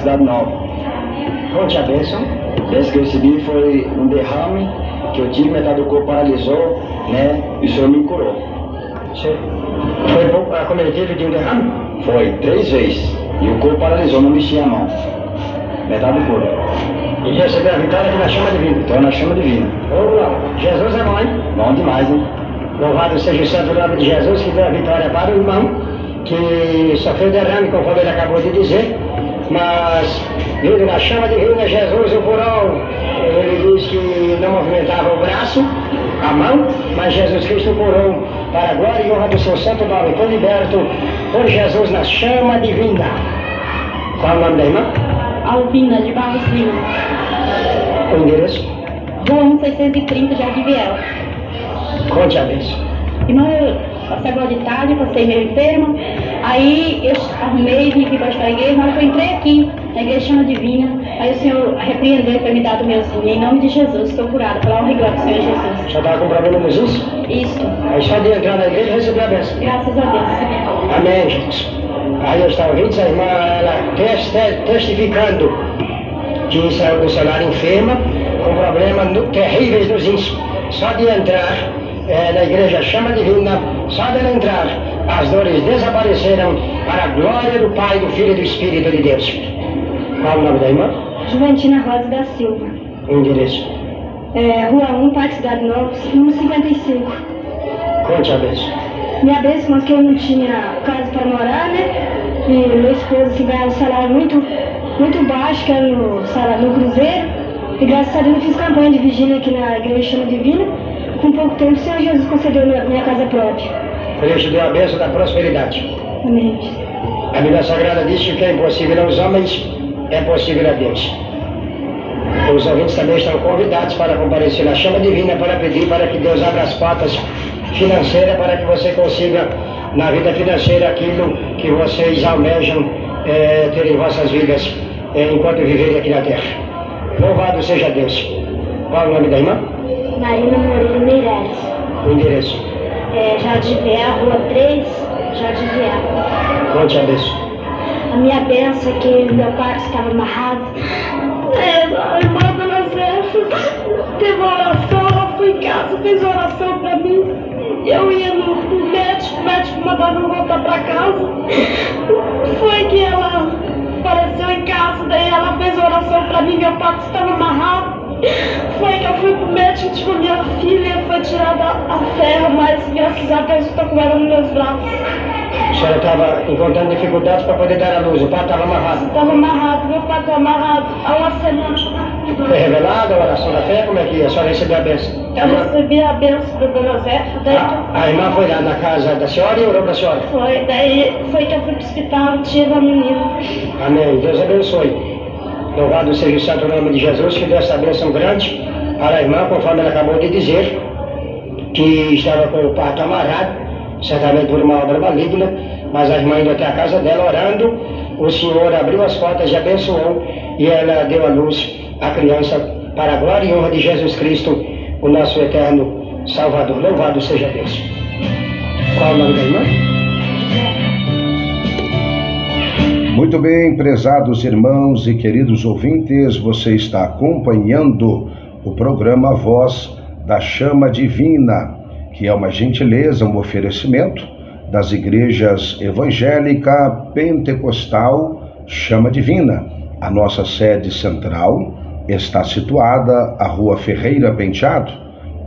Cidade Nova. Conte a bênção. Desde que eu recebi foi um derrame que eu tive, metade do corpo paralisou, né? E o Senhor me curou. Foi acometido de um derrame? Foi 3 vezes. E o corpo paralisou, não mexia a mão. Metade do corpo. E recebeu a vitória aqui na chama divina. Estou na chama divina. Jesus é bom, hein? Bom demais, hein? Louvado seja o santo nome de Jesus, que deu a vitória para o irmão, que sofreu derrame, conforme ele acabou de dizer, mas vindo na chama divina, Jesus o curou. Ele diz que não movimentava o braço, a mão, mas Jesus Cristo o curou para a glória e honra do seu santo nome. Foi liberto por Jesus na chama divina. Qual é o nome da irmã? Alvina, de Barros Lima. O endereço? Rua 1630, Jardim Viel. Conte a bênção. Irmão, eu passei agora de tarde, passei meio enferma. Aí eu arrumei, vim aqui para esta igreja, mas eu entrei aqui, na igreja Chama Divina. Aí o Senhor repreendeu para me dar do meu sim. Em nome de Jesus, estou curada. Pela honra e glória do Senhor Jesus. Já estava com problema nos rins? Isso. Aí só de entrar na igreja receber a bênção. Graças a Deus. Amém, Jesus. Aí eu estava ouvindo a irmã, ela testificando que saiu do seu lar enferma, com problemas terríveis nos rins. Só de entrar na igreja Chama Divina, só de ela entrar, as dores desapareceram para a glória do Pai, do Filho e do Espírito de Deus. Qual o nome da irmã? Juventina Rosa da Silva. O endereço? Rua 1, Parque Cidade Nova, número 55. Conte a bênção. Minha bênção, mas que eu não tinha casa para morar, né? E meu esposo se ganhava um salário muito baixo, que era no Cruzeiro. E graças a Deus eu fiz campanha de vigília aqui na igreja Chama Divina. Com pouco tempo o Senhor Jesus concedeu minha casa própria. Deus te deu a bênção da prosperidade. Amém. A Bíblia Sagrada diz que o que é impossível aos homens é possível a Deus. Os ouvintes também estão convidados para comparecer na Chama Divina para pedir para que Deus abra as portas financeiras para que você consiga na vida financeira aquilo que vocês almejam ter em vossas vidas enquanto viverem aqui na terra. Louvado seja Deus. Qual o nome da irmã? Marina Moreira Meireles. O endereço? Jardim Viel, Rua 3, Jardim Viel. Conte a bênção. A minha bênção é que meu pai estava amarrado. A irmã Dona Zéfia teve uma oração, ela foi em casa, fez oração pra mim. Eu ia no médico, o médico mandava eu voltar pra casa. Foi que ela apareceu em casa, daí ela fez oração pra mim, meu pai estava amarrado. Foi que eu fui pro médico, tipo, minha filha foi tirada a ferro, mas graças a Deus eu estou com ela nos meus braços. A senhora estava encontrando dificuldades para poder dar à luz, o pai estava amarrado. Estava amarrado, meu pai estava amarrado há uma semana. Foi revelada a oração da fé? Como é que a senhora recebeu a bênção? Eu recebi a bênção da Dona Zéfia, daí A irmã foi lá na casa da senhora e orou para a senhora? foi, daí foi que eu fui pro hospital e tive a menina. Amém. Deus abençoe. Louvado seja o santo nome de Jesus, que deu essa bênção grande para a irmã, conforme ela acabou de dizer, que estava com o parto amarrado, certamente por uma obra maligna, mas a irmã indo até a casa dela orando, o Senhor abriu as portas e abençoou, e ela deu à luz a criança para a glória e honra de Jesus Cristo, o nosso eterno Salvador. Louvado seja Deus. Qual o nome da irmã? Muito bem, prezados irmãos e queridos ouvintes, você está acompanhando o programa Voz da Chama Divina, que é uma gentileza, um oferecimento das igrejas evangélica, pentecostal, Chama Divina. A nossa sede central está situada à Rua Ferreira Penteado,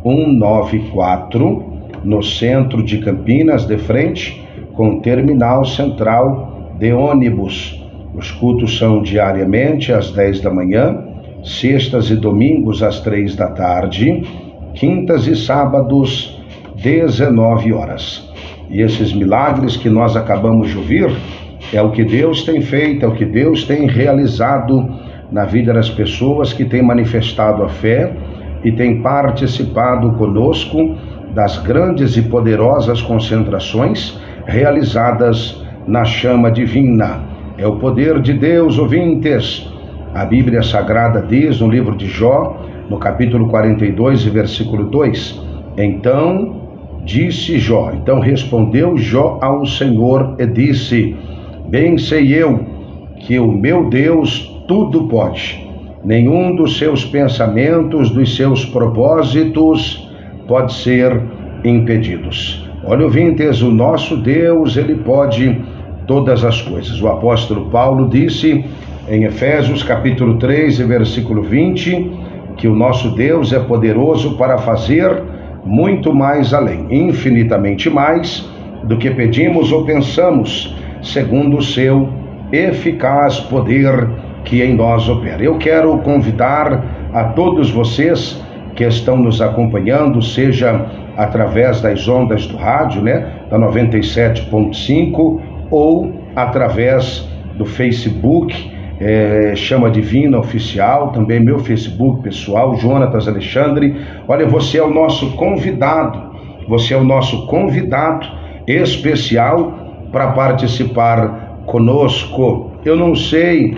194, no centro de Campinas, de frente com o terminal central de ônibus. Os cultos são diariamente às 10 da manhã, sextas e domingos às 3 da tarde, quintas e sábados 19 horas. E esses milagres que nós acabamos de ouvir é o que Deus tem feito, é o que Deus tem realizado na vida das pessoas que têm manifestado a fé e têm participado conosco das grandes e poderosas concentrações realizadas na Chama Divina. É o poder de Deus, ouvintes. A Bíblia Sagrada diz no livro de Jó, no capítulo 42, versículo 2, então respondeu Jó ao Senhor e disse, bem sei eu que o meu Deus tudo pode. Nenhum dos seus pensamentos, dos seus propósitos pode ser impedidos. Olha, ouvintes, o nosso Deus, ele pode todas as coisas. O apóstolo Paulo disse em Efésios capítulo 3 e versículo 20, que o nosso Deus é poderoso para fazer muito mais além, infinitamente mais do que pedimos ou pensamos, segundo o seu eficaz poder que em nós opera. Eu quero convidar a todos vocês que estão nos acompanhando, seja através das ondas do rádio, da 97.5, ou através do Facebook, Chama Divina Oficial, também meu Facebook pessoal, Jonatas Alexandre. Olha, você é o nosso convidado, especial para participar conosco. Eu não sei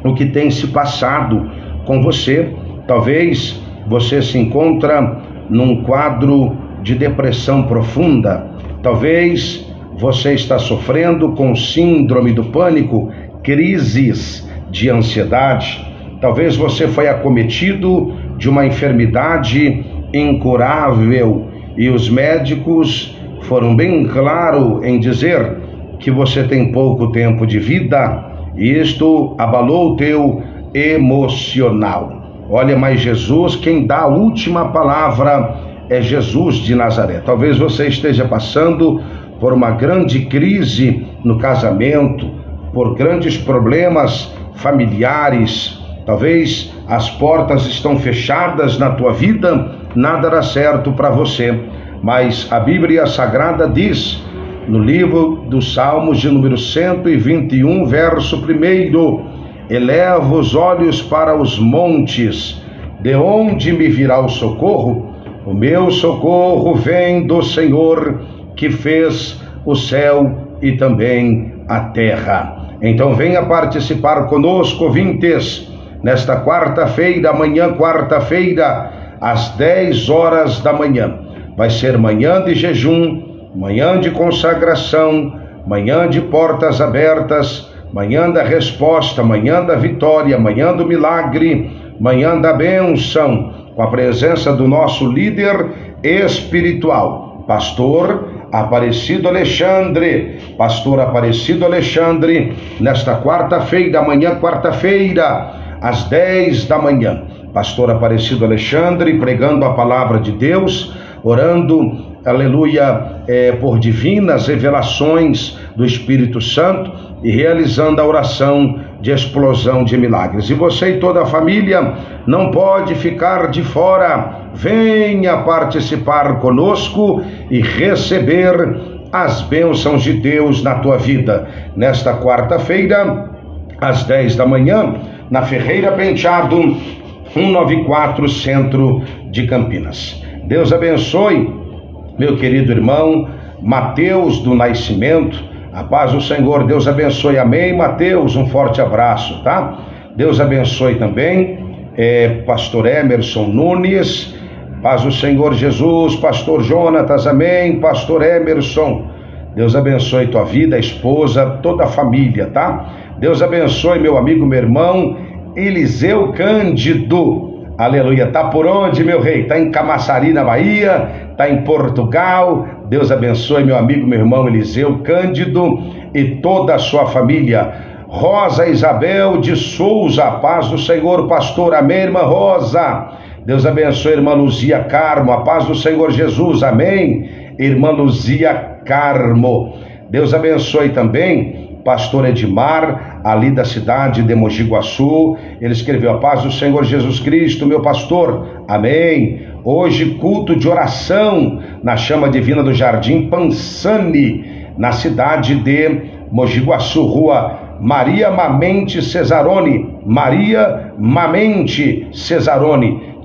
o que tem se passado com você, talvez você se encontra num quadro de depressão profunda, talvez você está sofrendo com síndrome do pânico, crises de ansiedade, talvez você foi acometido de uma enfermidade incurável e os médicos foram bem claros em dizer que você tem pouco tempo de vida e isto abalou o teu emocional. Olha, mas Jesus, quem dá a última palavra é Jesus de Nazaré. Talvez você esteja passando por uma grande crise no casamento, por grandes problemas familiares, talvez as portas estão fechadas na tua vida, nada dá certo para você, mas a Bíblia Sagrada diz, no livro dos Salmos de número 121, verso 1, eleva os olhos para os montes, de onde me virá o socorro? O meu socorro vem do Senhor, que fez o céu e também a terra. Então venha participar conosco, ouvintes, nesta quarta-feira, amanhã quarta-feira, às 10 horas da manhã. Vai ser manhã de jejum, manhã de consagração, manhã de portas abertas, manhã da resposta, manhã da vitória, manhã do milagre, manhã da bênção, com a presença do nosso líder espiritual, pastor Aparecido Alexandre, nesta quarta-feira, amanhã quarta-feira, às 10 da manhã. Pastor Aparecido Alexandre pregando a palavra de Deus, orando, aleluia, por divinas revelações do Espírito Santo e realizando a oração de explosão de milagres. E você e toda a família não pode ficar de fora. Venha participar conosco e receber as bênçãos de Deus na tua vida. Nesta quarta-feira, às 10 da manhã, na Ferreira Penteado, 194, centro de Campinas. Deus abençoe, meu querido irmão Mateus do Nascimento. A paz do Senhor, Deus abençoe. Amém, Mateus, um forte abraço, tá? Deus abençoe também, pastor Emerson Nunes. Paz do Senhor Jesus, pastor Jonatas, amém, pastor Emerson. Deus abençoe tua vida, a esposa, toda a família, tá? Deus abençoe meu amigo, meu irmão Eliseu Cândido, aleluia. Tá por onde, meu rei? Tá em Camaçari, na Bahia, tá em Portugal. Deus abençoe meu amigo, meu irmão Eliseu Cândido e toda a sua família. Rosa Isabel de Souza, paz do Senhor, pastor, amém, irmã Rosa. Deus abençoe irmã Luzia Carmo, a paz do Senhor Jesus, amém, irmã Luzia Carmo. Deus abençoe também pastor Edmar, ali da cidade de Mogi Guaçu. Ele escreveu: a paz do Senhor Jesus Cristo, meu pastor, amém. Hoje culto de oração na chama divina do Jardim Pansani, na cidade de Mogi Guaçu, rua Maria Mamente Cesarone,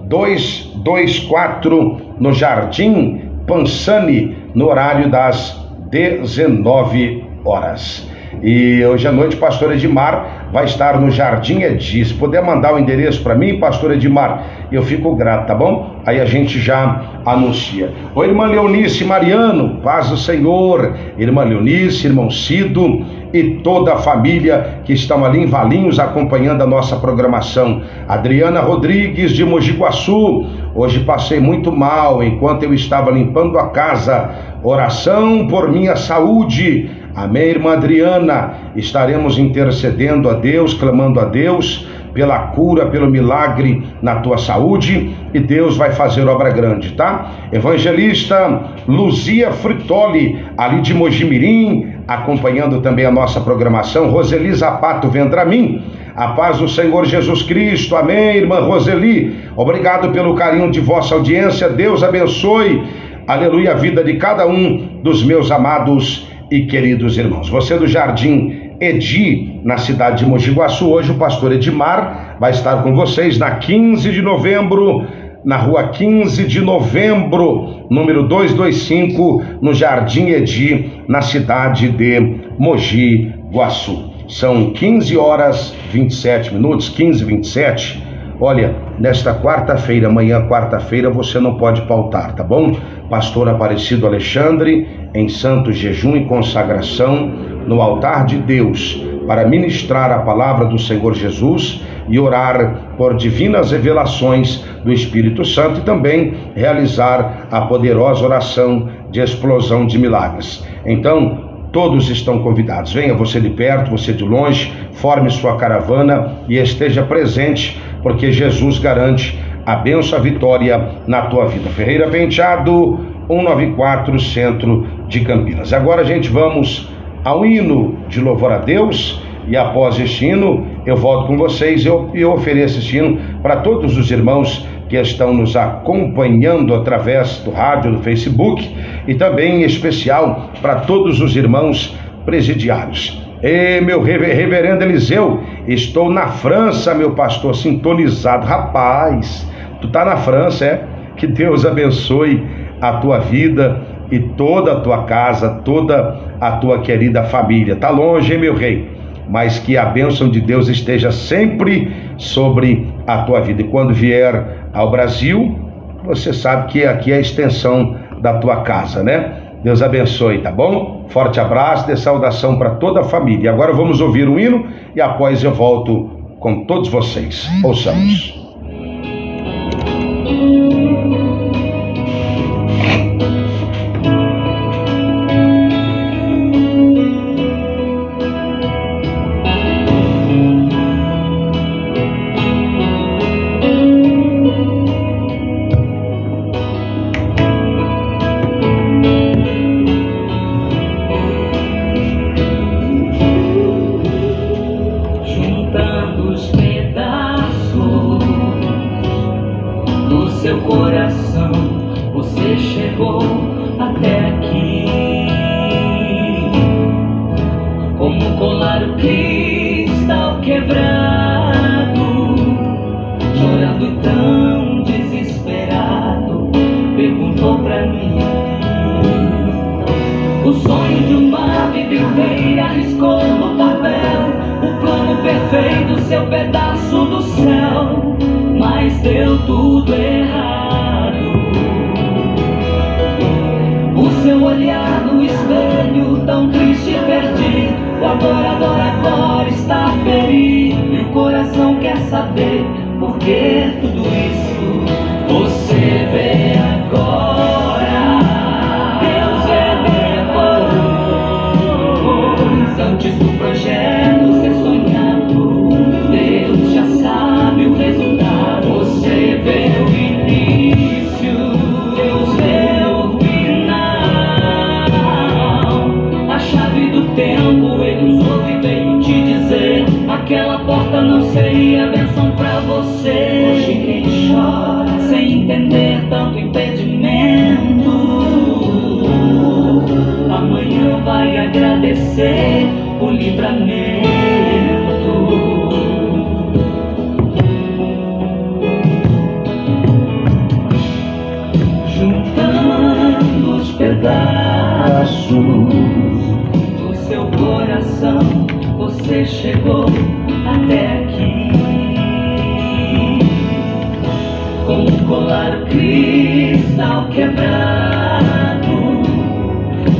224, no Jardim Pansani, no horário das 19 horas. E hoje à noite, pastor Edmar vai estar no Jardim Edi. Se puder mandar o endereço para mim, pastor Edmar, eu fico grato, tá bom? Aí a gente já anuncia. Oi, irmã Leonice Mariano, paz do Senhor. Irmã Leonice, irmão Cido, e toda a família que estão ali em Valinhos acompanhando a nossa programação. Adriana Rodrigues de Mogi Guaçu: hoje passei muito mal enquanto eu estava limpando a casa. Oração por minha saúde. Amém, irmã Adriana. Estaremos intercedendo a Deus, clamando a Deus pela cura, pelo milagre na tua saúde, e Deus vai fazer obra grande, tá? Evangelista Luzia Fritoli, ali de Mojimirim, acompanhando também a nossa programação. Roseli Zapato Vendramin: a paz do Senhor Jesus Cristo. Amém, irmã Roseli. Obrigado pelo carinho de vossa audiência. Deus abençoe, aleluia, a vida de cada um dos meus amados e queridos irmãos. Você do Jardim Edi, na cidade de Mogi Guaçu, hoje o pastor Edmar vai estar com vocês na 15 de novembro, na rua 15 de novembro, número 225, no Jardim Edi, na cidade de Mogi Guaçu. São 15 horas 27 minutos, 15h27. Olha, nesta quarta-feira, amanhã quarta-feira, você não pode faltar, tá bom? Pastor Aparecido Alexandre, em santo jejum e consagração, no altar de Deus, para ministrar a palavra do Senhor Jesus e orar por divinas revelações do Espírito Santo, e também realizar a poderosa oração de explosão de milagres. Então, todos estão convidados. Venha, você de perto, você de longe, forme sua caravana e esteja presente, porque Jesus garante a bênção, a vitória na tua vida. Ferreira Penteado, 194, centro de Campinas. Agora, gente, vamos ao hino de louvor a Deus, e após este hino eu volto com vocês. Eu ofereço este hino para todos os irmãos que estão nos acompanhando através do rádio, do Facebook, e também em especial para todos os irmãos presidiários. Ei, meu reverendo Eliseu, estou na França, meu pastor, sintonizado. Rapaz, tu tá na França, é? Que Deus abençoe a tua vida e toda a tua casa, toda a tua querida família. Tá longe, hein, meu rei? Mas que a bênção de Deus esteja sempre sobre a tua vida. E quando vier ao Brasil, você sabe que aqui é a extensão da tua casa, né? Deus abençoe, tá bom? Forte abraço, de saudação para toda a família. E agora vamos ouvir um hino e após eu volto com todos vocês. Ouçamos.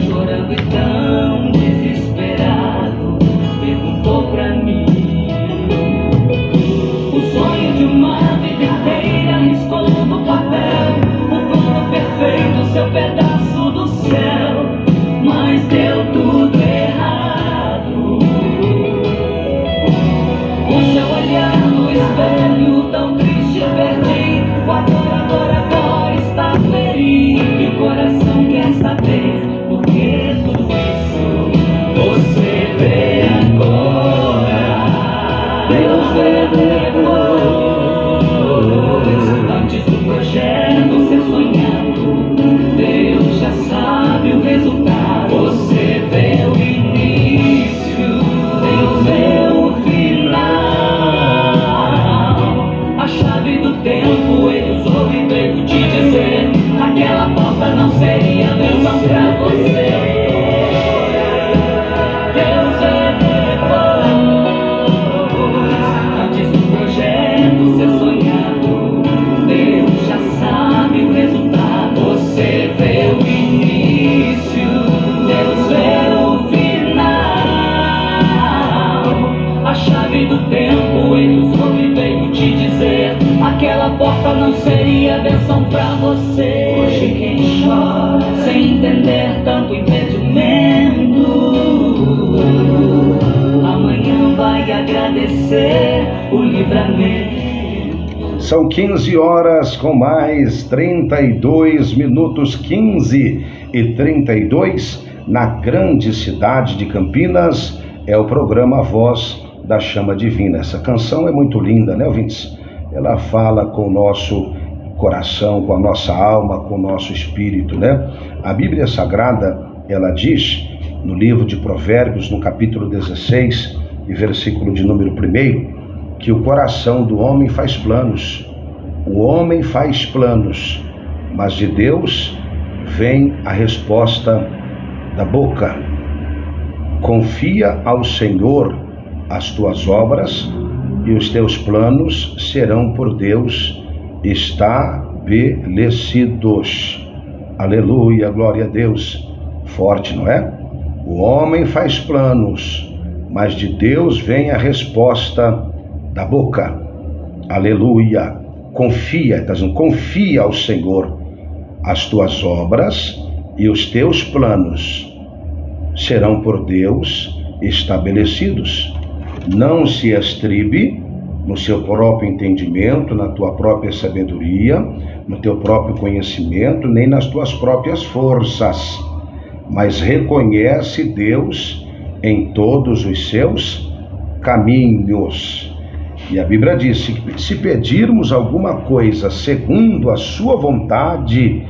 Chorando e tão desesperado, vê depois. Antes do projeto ser sonhado, Deus já sabe o resultado. Você vê o início, Deus vê o final. A chave do tempo Ele usou e veio te dizer: aquela porta não seria bênção pra você. Deus vê depois. Antes do projeto ser sonhado, Deus já sabe o resultado. Você vê o início, Deus vê o final. A chave do tempo Ele usou e veio te dizer: aquela porta não seria bênção pra você. Hoje quem chora sem entender tanto impedimento, amanhã vai agradecer o livramento. São 15 horas com mais 32 minutos, 15h32, na grande cidade de Campinas. É o programa Voz da Chama Divina. Essa canção é muito linda, né, ouvintes? Ela fala com o nosso coração, com a nossa alma, com o nosso espírito, né? A Bíblia Sagrada, ela diz, no livro de Provérbios, no capítulo 16, e versículo de número 1, que o coração do homem faz planos. O homem faz planos, mas de Deus vem a resposta da boca. Confia ao Senhor as tuas obras e os teus planos serão por Deus estabelecidos. Aleluia, glória a Deus. Forte, não é? O homem faz planos, mas de Deus vem a resposta da boca. Aleluia. Confia, está dizendo, confia ao Senhor as tuas obras e os teus planos serão por Deus estabelecidos. Não se estribe no seu próprio entendimento, na tua própria sabedoria, no teu próprio conhecimento, nem nas tuas próprias forças, mas reconhece Deus em todos os seus caminhos. E a Bíblia diz que se pedirmos alguma coisa segundo a sua vontade,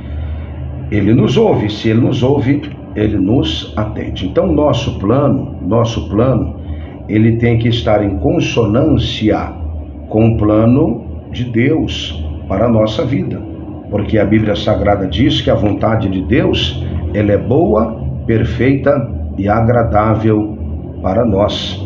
Ele nos ouve. Se Ele nos ouve, Ele nos atende. Então nosso plano, ele tem que estar em consonância com o plano de Deus para a nossa vida. Porque a Bíblia Sagrada diz que a vontade de Deus, ela é boa, perfeita e agradável para nós.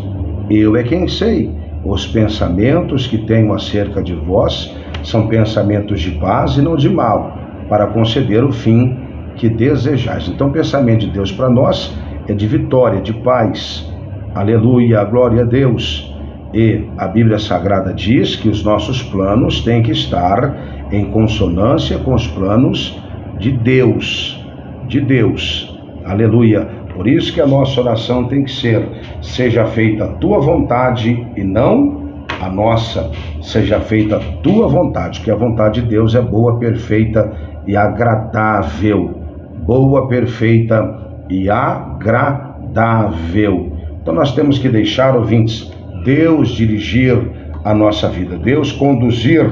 Eu é quem sei. Os pensamentos que tenho acerca de vós são pensamentos de paz e não de mal, para conceder o fim que desejais. Então o pensamento de Deus para nós é de vitória, de paz. Aleluia, glória a Deus. E a Bíblia Sagrada diz que os nossos planos têm que estar em consonância com os planos de Deus. De Deus. Aleluia. Por isso que a nossa oração tem que ser: seja feita a tua vontade e não a nossa. Seja feita a tua vontade, que a vontade de Deus é boa, perfeita e agradável. Boa, perfeita e agradável. Então nós temos que deixar, ouvintes, Deus dirigir a nossa vida, Deus conduzir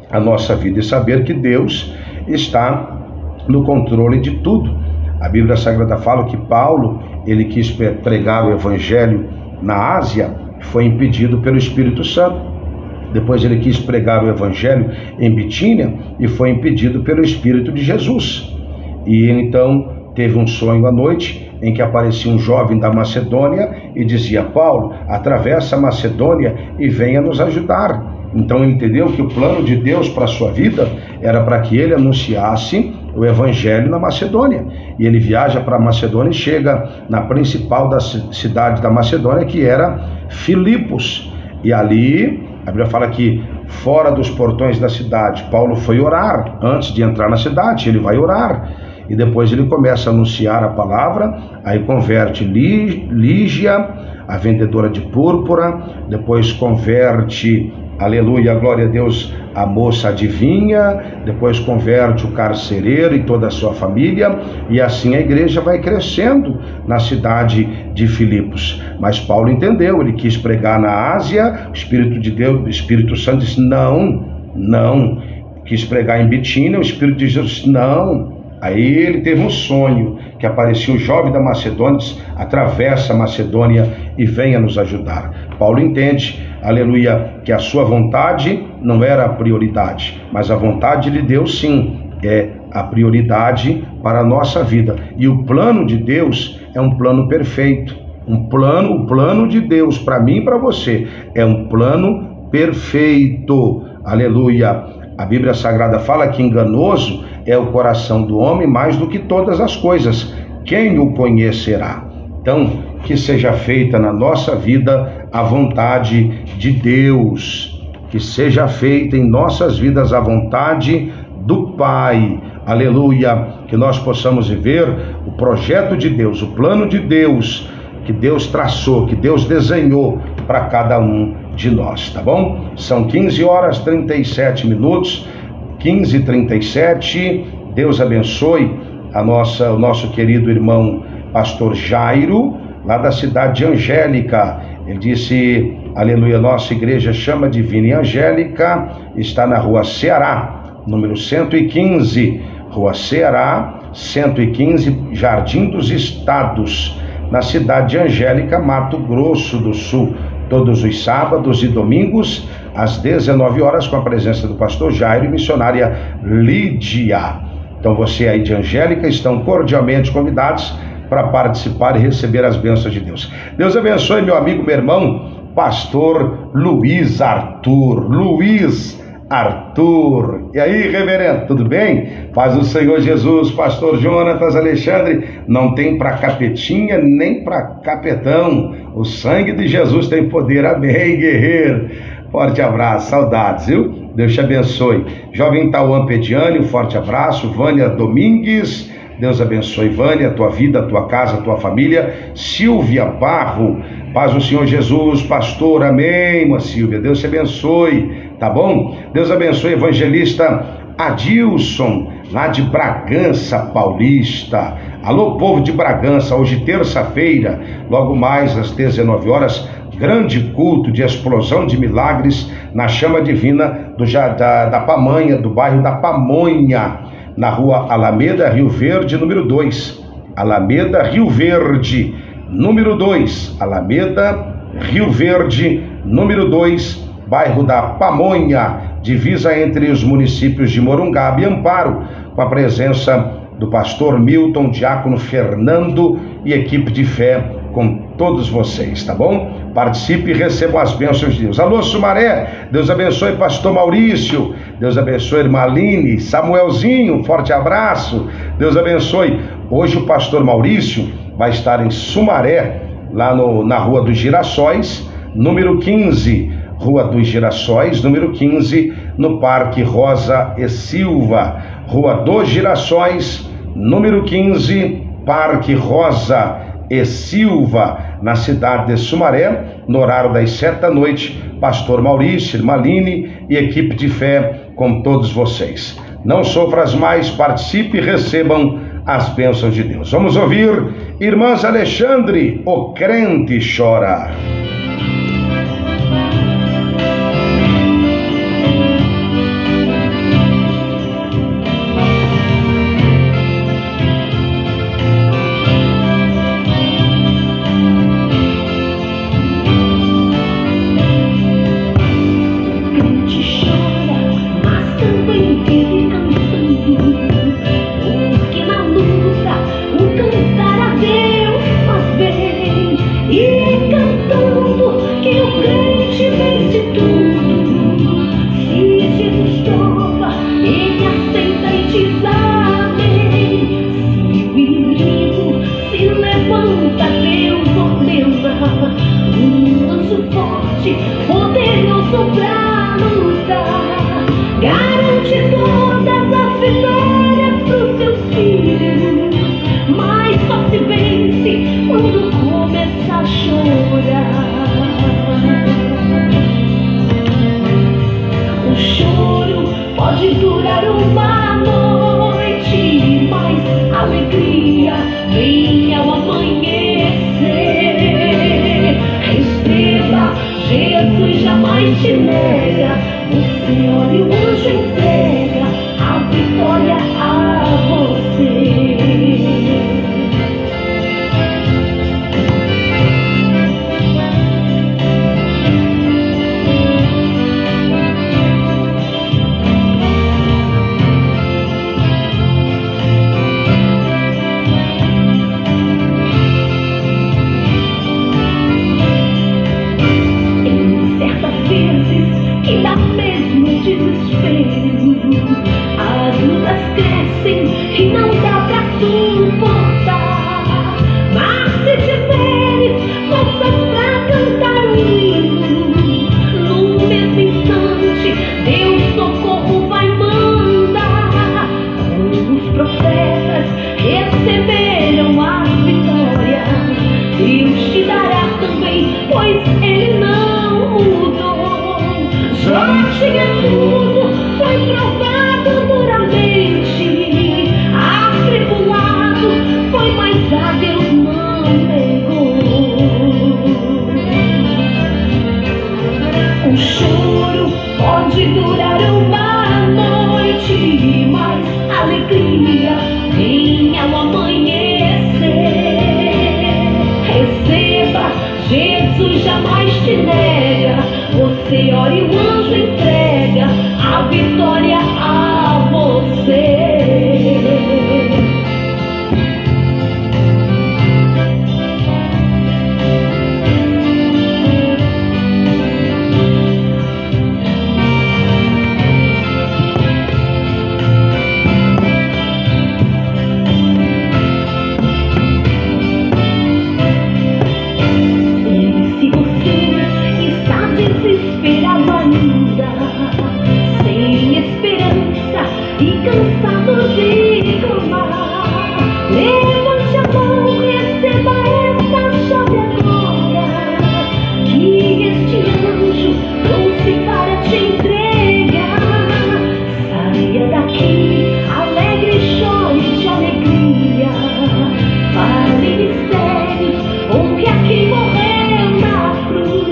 a nossa vida e saber que Deus está no controle de tudo. A Bíblia Sagrada fala que Paulo, ele quis pregar o Evangelho na Ásia, foi impedido pelo Espírito Santo. Depois ele quis pregar o Evangelho em Bitínia e foi impedido pelo Espírito de Jesus. E ele então teve um sonho à noite em que aparecia um jovem da Macedônia e dizia: Paulo, atravessa a Macedônia e venha nos ajudar. Então ele entendeu que o plano de Deus para a sua vida era para que ele anunciasse o Evangelho na Macedônia. E ele viaja para a Macedônia e chega na principal da cidade da Macedônia, que era Filipos. E ali, a Bíblia fala que fora dos portões da cidade, Paulo foi orar. Antes de entrar na cidade, ele vai orar. E depois ele começa a anunciar a palavra, aí converte Lígia, a vendedora de púrpura, depois converte aleluia, glória a Deus, a moça adivinha, depois converte o carcereiro e toda a sua família, e assim a igreja vai crescendo na cidade de Filipos. Mas Paulo entendeu, ele quis pregar na Ásia, o Espírito de Deus, o Espírito Santo disse não. Quis pregar em Bitínia, o Espírito de Jesus disse não. Aí ele teve um sonho, que aparecia o jovem da Macedônia, disse, atravessa a Macedônia e venha nos ajudar. Paulo entende, aleluia, que a sua vontade não era a prioridade, mas a vontade de Deus sim é a prioridade para a nossa vida. E o plano de Deus é um plano perfeito. O plano de Deus para mim e para você é um plano perfeito. Aleluia. A Bíblia Sagrada fala que enganoso é o coração do homem mais do que todas as coisas. Quem o conhecerá? Então, que seja feita na nossa vida a vontade de Deus. Que seja feita em nossas vidas a vontade do Pai. Aleluia. Que nós possamos viver o projeto de Deus, o plano de Deus, que Deus traçou, que Deus desenhou para cada um de nós, tá bom? São 15h37, 15h37. Deus abençoe o nosso querido irmão pastor Jairo, lá da cidade de Angélica. Ele disse, aleluia, nossa igreja Chama Divina e Angélica está na rua Ceará, número 115, rua Ceará, 115, Jardim dos Estados, na cidade de Angélica, Mato Grosso do Sul, todos os sábados e domingos, às 19 horas, com a presença do pastor Jairo e missionária Lídia. Então você aí de Angélica estão cordialmente convidados para participar e receber as bênçãos de Deus. Deus abençoe meu amigo, meu irmão, pastor Luiz Arthur. E aí, reverendo, tudo bem? Paz do Senhor Jesus. Pastor Jonatas Alexandre, não tem para capetinha nem para capetão, o sangue de Jesus tem poder, amém, guerreiro. Forte abraço, saudades, viu? Deus te abençoe. Jovem Tauan Pediani, um forte abraço. Vânia Domingues, Deus abençoe, Vânia, a tua vida, a tua casa, a tua família. Silvia Barro, paz do Senhor Jesus, pastor, amém, irmã Silvia, Deus te abençoe, tá bom? Deus abençoe, evangelista Adilson, lá de Bragança Paulista. Alô, povo de Bragança, hoje terça-feira, logo mais às 19 horas, grande culto de explosão de milagres na Chama Divina da Pamonha, do bairro da Pamonha, na rua Alameda Rio Verde, número 2. Alameda Rio Verde, número 2. Alameda Rio Verde, número 2, bairro da Pamonha, divisa entre os municípios de Morungaba e Amparo, com a presença do pastor Milton, diácono Fernando e equipe de fé com todos vocês, tá bom? Participe e recebam as bênçãos de Deus. Alô, Sumaré, Deus abençoe pastor Maurício, Deus abençoe irmã Aline, Samuelzinho, um forte abraço, Deus abençoe. Hoje o pastor Maurício vai estar em Sumaré, lá na Rua dos Girassóis, número 15, Rua dos Girassóis, número 15, no Parque Rosa e Silva, Rua dos Girassóis, número 15, Parque Rosa e Silva, na cidade de Sumaré, no horário das 7 da noite, pastor Maurício, irmã Aline e equipe de fé com todos vocês. Não sofras mais, participe e recebam as bênçãos de Deus. Vamos ouvir Irmãs Alexandre, o crente chora. Cantar a Deus faz bem, e cantando entrega, o Senhor e o anjo entrega a vitória a você. Que dá mesmo desespero, as lutas crescem e não dá pra suportar. Mas se tiveres forças pra cantar um hino, no mesmo instante Deus socorro vai mandar. Os profetas receberam as vitórias, Deus te dará também, pois Ele não mudou. Já tinha tudo, foi provado duramente, atribulado foi, mas a Deus não negou. O choro pode durar uma noite, mas a alegria vem ao amanhecer. Receba, Jesus jamais te nega. Você ora e o anjo entrega a vitória a você. Desesperado ainda, sem esperança e cansado de clamar, levante a mão, receba esta chave agora, que este anjo trouxe para te entregar. Saia daqui alegre, chore de alegria, fale mistérios, honre a quem morreu na cruz.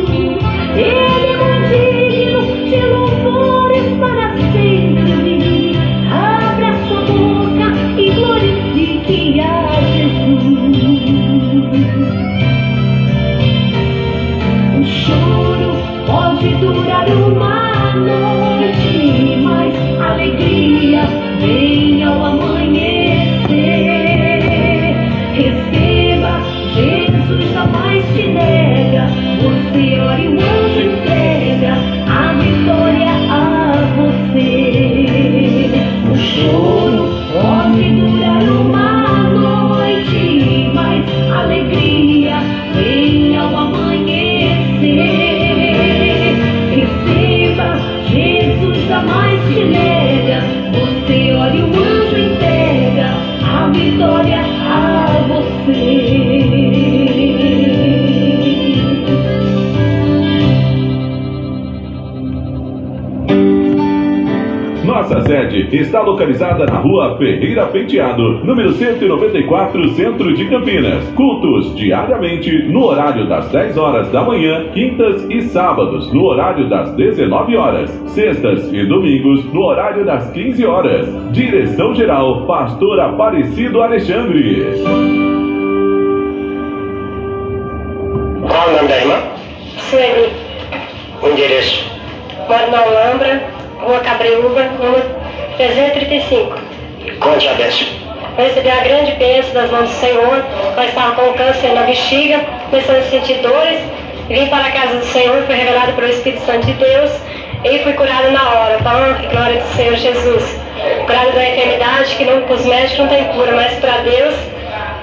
Ele é digno de louvores para sempre. Abra sua boca e glorifique a Jesus. O choro pode durar uma noite, mas a alegria vem ao amanhecer. Receba, Jesus jamais te nega. Você ora e o anjo entrega a vitória a você. O choro pode durar uma noite, mas a alegria vem ao amanhecer. Receba, Jesus jamais te nega. Você ora e o anjo entrega a vitória a você. Nossa sede está localizada na Rua Ferreira Penteado, número 194, Centro de Campinas. Cultos diariamente no horário das 10 horas da manhã, quintas e sábados no horário das 19 horas, sextas e domingos no horário das 15 horas. Direção-geral, Pastor Aparecido Alexandre. Qual o nome da irmã? Sueli, O endereço? moro na Alhambra, Rua Cabreúva, número 335. Conte a bênção. Eu recebi a grande bênção das mãos do Senhor. Eu estava com câncer na bexiga, começando a sentir dores. Vim para a casa do Senhor, fui revelado pelo Espírito Santo de Deus e fui curado na hora. Então, glória do Senhor Jesus. Curado da enfermidade, que não, os médicos não têm cura, mas para Deus,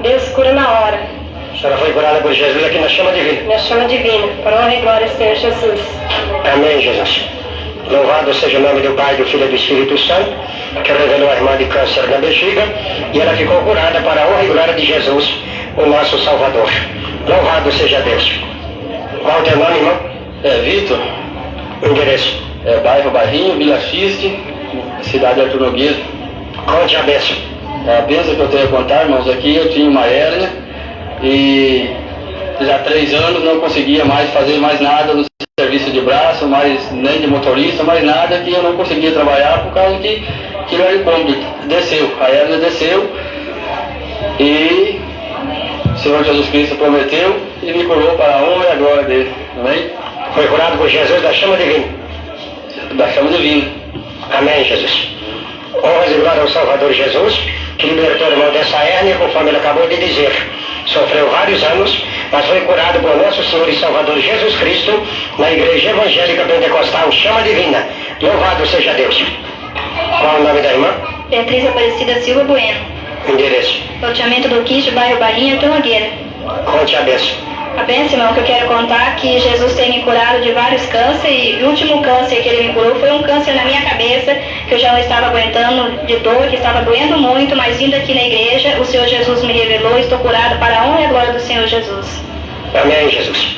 Deus cura na hora. A senhora foi curada por Jesus aqui na chama divina. Na chama divina, para honra e glória do Senhor Jesus. Amém, Jesus. Louvado seja o nome do Pai, do Filho e do Espírito Santo, que revelou a irmã de câncer na bexiga, e ela ficou curada para a honra e glória de Jesus, o nosso Salvador. Louvado seja Deus. Qual o teu nome, irmão? Vitor, Endereço? bairro Barrinho, Vila Xiste, cidade de Artur Nogueira. Conte a bênção. A bênção que eu tenho a contar, irmãos, aqui eu tinha uma hérnia e já há 3 anos não conseguia mais fazer mais nada no serviço de braço, mas nem de motorista, mais nada, que eu não conseguia trabalhar por causa que o helicóptero desceu. A hérnia desceu e o Senhor Jesus Cristo prometeu e me curou para a honra e a glória dele. Amém? Foi curado por Jesus da chama divina. Da chama divina. Amém, Jesus. Honras e glória ao Salvador Jesus, que libertou o irmão dessa hérnia, conforme ele acabou de dizer. Sofreu vários anos, mas foi curado por nosso Senhor e Salvador Jesus Cristo na Igreja Evangélica Pentecostal Chama Divina. Louvado seja Deus. Qual é o nome da irmã? Beatriz Aparecida Silva Bueno. Endereço. Loteamento do Quixo, bairro Barrinha, Tornogueira. Conte a benção. A benção, irmão, que eu quero contar que Jesus tem me curado de vários cânceres, e o último câncer que ele me curou foi um câncer na minha cabeça, que eu já não estava aguentando de dor, que estava doendo muito, mas vindo aqui na igreja, o Senhor Jesus me revelou e estou curado para a honra e a glória do Senhor Jesus. Amém, Jesus.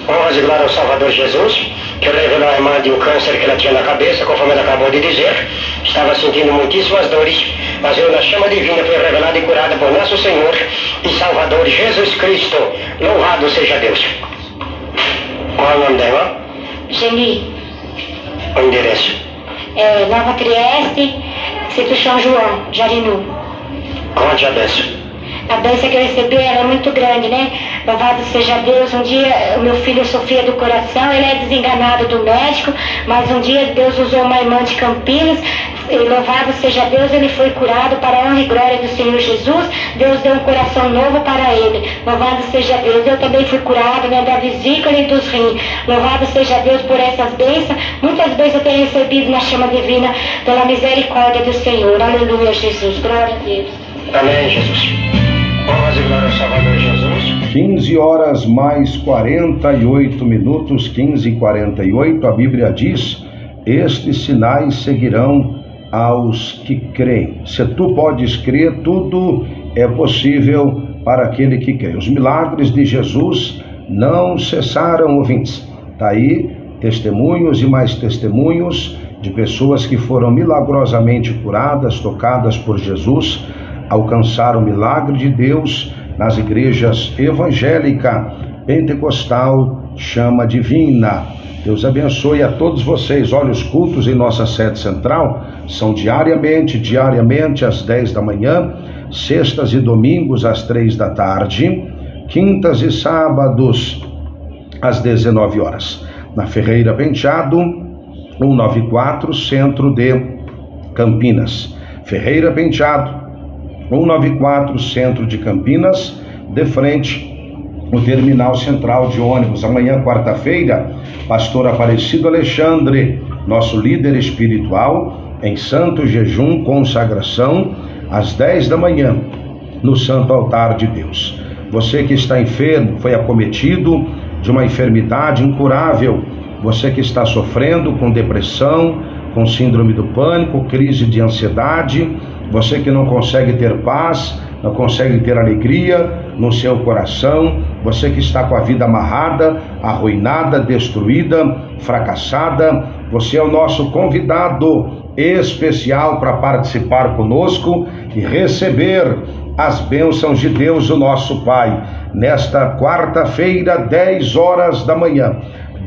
Honras e glória ao Salvador Jesus, que revelou a irmã de um câncer que ela tinha na cabeça, conforme ela acabou de dizer. Estava sentindo muitíssimas dores, mas eu, na chama divina, foi revelada e curada por nosso Senhor e Salvador Jesus Cristo. Louvado seja Deus. Qual é o nome da irmã? Geni, O endereço. Nova Trieste, Sítio São João, Jarinu. Conte a benção. A bênção que eu recebi era muito grande, né? Louvado seja Deus. Um dia o meu filho sofria do coração, ele é desenganado do médico, mas um dia Deus usou uma irmã de Campinas, e louvado seja Deus, ele foi curado para a honra e glória do Senhor Jesus. Deus deu um coração novo para ele. Louvado seja Deus. Eu também fui curado, né, da vesícula e dos rins. Louvado seja Deus por essas bênçãos. Muitas bênçãos eu tenho recebido na chama divina pela misericórdia do Senhor. Aleluia, Jesus. Glória a Deus. Amém, Jesus. Honras e glória ao Salvador Jesus. 15 horas mais 48 minutos, 15h48, a Bíblia diz: estes sinais seguirão aos que creem. Se tu podes crer, tudo é possível para aquele que crê. Os milagres de Jesus não cessaram, ouvintes. Está aí testemunhos e mais testemunhos de pessoas que foram milagrosamente curadas, tocadas por Jesus, alcançaram o milagre de Deus nas igrejas evangélica, pentecostal, chama divina. Deus abençoe a todos vocês. Olha, os cultos em nossa sede central são diariamente às 10 da manhã, sextas e domingos às 3 da tarde, quintas e sábados às 19 horas. Na Ferreira Penteado, 194, centro de Campinas. Ferreira Penteado, 194, centro de Campinas, de frente no terminal central de ônibus. Amanhã, quarta-feira, pastor Aparecido Alexandre, nosso líder espiritual, em santo jejum, consagração, às 10 da manhã, no Santo Altar de Deus. Você que está enfermo, foi acometido de uma enfermidade incurável, você que está sofrendo com depressão, com síndrome do pânico, crise de ansiedade, você que não consegue ter paz, não consegue ter alegria no seu coração, você que está com a vida amarrada, arruinada, destruída, fracassada, você é o nosso convidado especial para participar conosco e receber as bênçãos de Deus, o nosso Pai, nesta quarta-feira, 10 horas da manhã.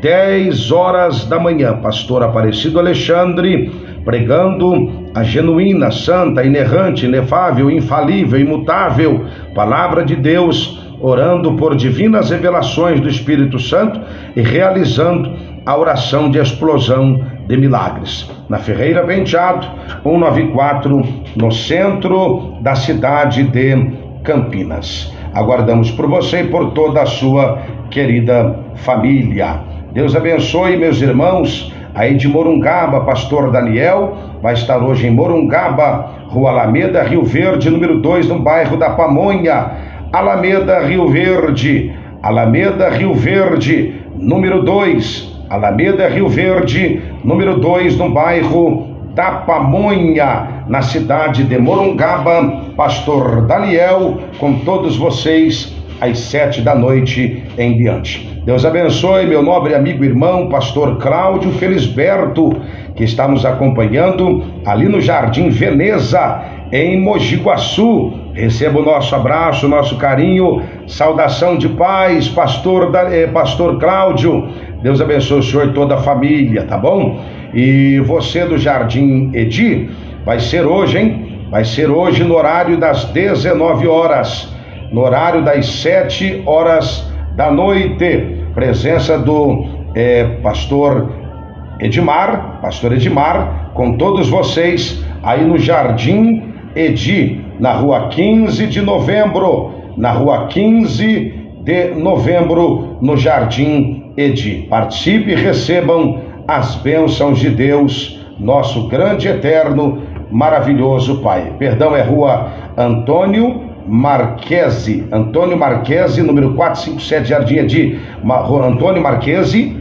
10 horas da manhã, pastor Aparecido Alexandre, pregando a genuína, santa, inerrante, inefável, infalível, imutável palavra de Deus, orando por divinas revelações do Espírito Santo e realizando a oração de explosão de milagres. Na Ferreira Penteado, 194, no centro da cidade de Campinas. Aguardamos por você e por toda a sua querida família. Deus abençoe, meus irmãos, aí de Morungaba. Pastor Daniel vai estar hoje em Morungaba, Rua Alameda, Rio Verde, número 2, no bairro da Pamonha. Alameda, Rio Verde, número 2, Alameda, Rio Verde, número 2, no bairro da Pamonha, na cidade de Morungaba. Pastor Daniel com todos vocês às 7 da noite em diante. Deus abençoe, meu nobre amigo e irmão, pastor Cláudio Felisberto, que está nos acompanhando ali no Jardim Veneza, em Mogi Guaçu. Receba o nosso abraço, nosso carinho, saudação de paz, pastor Cláudio. Deus abençoe o senhor e toda a família, tá bom? E você do Jardim Edi, vai ser hoje, hein? Vai ser hoje no horário das 19 horas, no horário das 7 horas da noite. Presença do pastor Edmar, com todos vocês aí no Jardim Edi, na rua 15 de novembro, no Jardim Edi. Participe e recebam as bênçãos de Deus, nosso grande, eterno, maravilhoso Pai. Perdão, é rua Antônio Marquesi, número 457, Jardim Edi. Antônio Marquesi,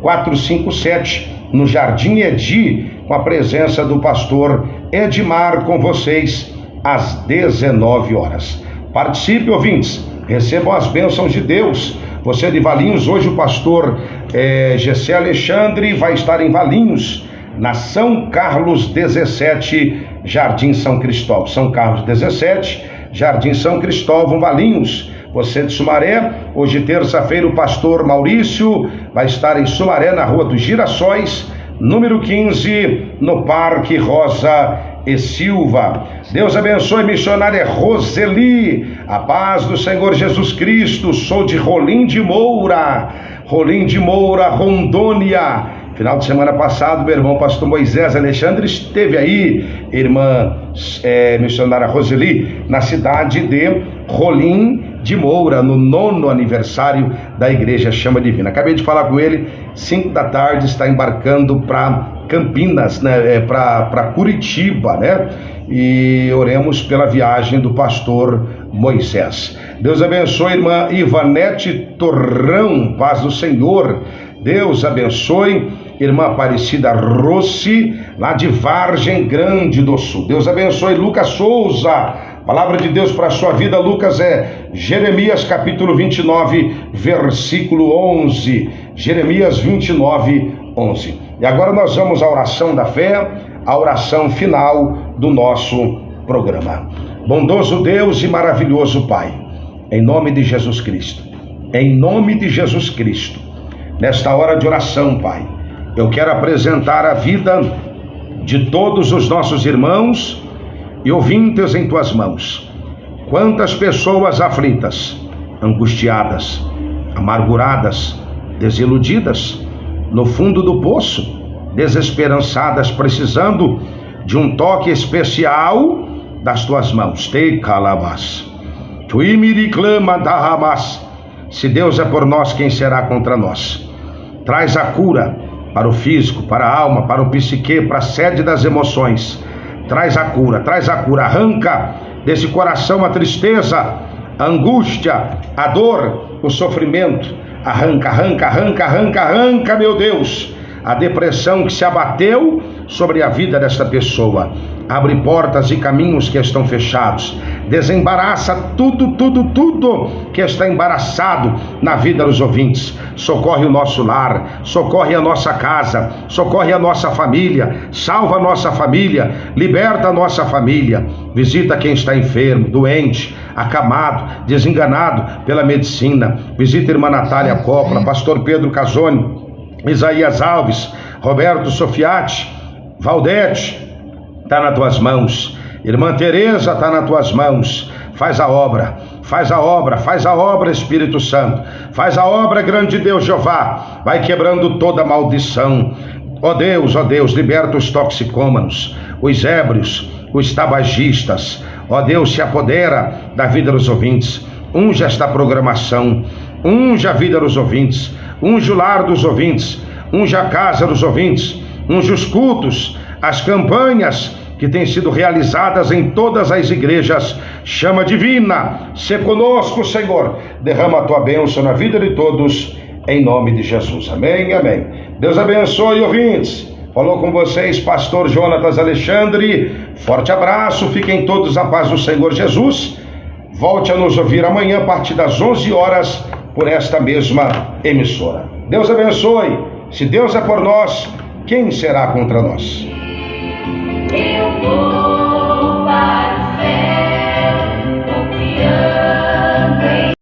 457, no Jardim Edi, com a presença do pastor Edmar com vocês às 19 horas. Participe, ouvintes, recebam as bênçãos de Deus. Você de Valinhos, hoje o pastor Gessé Alexandre vai estar em Valinhos, na São Carlos 17, Jardim São Cristóvão. São Carlos 17, Jardim São Cristóvão, Valinhos. Você de Sumaré, hoje terça-feira o pastor Maurício vai estar em Sumaré, na Rua dos Girassóis, número 15, no Parque Rosa e Silva. Deus abençoe, missionária Roseli. A paz do Senhor Jesus Cristo. Sou de Rolim de Moura, Rondônia. Final de semana passado, meu irmão pastor Moisés Alexandre esteve aí, irmã missionária Roseli, na cidade de Rolim de Moura, no 9º aniversário da Igreja Chama Divina. Acabei de falar com ele, 5 da tarde, está embarcando para Campinas, né, para Curitiba, né? E oremos pela viagem do pastor Moisés. Deus abençoe, irmã Ivanete Torrão, paz do Senhor. Deus abençoe, irmã Aparecida Rossi, lá de Vargem Grande do Sul. Deus abençoe, Lucas Souza. Palavra de Deus para a sua vida, Lucas, é Jeremias capítulo 29, versículo 11. Jeremias 29, 11. E agora nós vamos à oração da fé, a oração final do nosso programa. Bondoso Deus e maravilhoso Pai, em nome de Jesus Cristo, nesta hora de oração, Pai, eu quero apresentar a vida de todos os nossos irmãos e ouvintes em Tuas mãos. Quantas pessoas aflitas, angustiadas, amarguradas, desiludidas, no fundo do poço, desesperançadas, precisando de um toque especial das Tuas mãos. Te calabas, tu me clama da ramas. Se Deus é por nós, quem será contra nós? Traz a cura para o físico, para a alma, para o psique, para a sede das emoções. Traz a cura, arranca desse coração a tristeza, a angústia, a dor, o sofrimento. Arranca, meu Deus, a depressão que se abateu sobre a vida desta pessoa. Abre portas e caminhos que estão fechados. Desembaraça tudo que está embaraçado na vida dos ouvintes. Socorre o nosso lar, socorre a nossa casa, socorre a nossa família, salva a nossa família, liberta a nossa família. Visita quem está enfermo, doente, acamado, desenganado pela medicina. Visita a irmã Natália Coppola, pastor Pedro Casoni, Isaías Alves, Roberto Sofiati, Valdete. Está nas Tuas mãos. Irmã Tereza, está nas Tuas mãos. Faz a obra, Espírito Santo. Faz a obra, grande Deus Jeová. Vai quebrando toda maldição. Ó Deus, liberta os toxicômanos, os ébrios, os tabagistas. Ó Deus, se apodera da vida dos ouvintes. Unja esta programação, unja a vida dos ouvintes, unja o lar dos ouvintes, unja a casa dos ouvintes, unja os cultos, as campanhas que têm sido realizadas em todas as igrejas. Chama Divina, se conosco, Senhor. Derrama a Tua bênção na vida de todos, em nome de Jesus. Amém, amém. Deus abençoe, ouvintes. Falou com vocês, pastor Jonatas Alexandre. Forte abraço, fiquem todos na paz do Senhor Jesus. Volte a nos ouvir amanhã a partir das 11 horas por esta mesma emissora. Deus abençoe. Se Deus é por nós, quem será contra nós?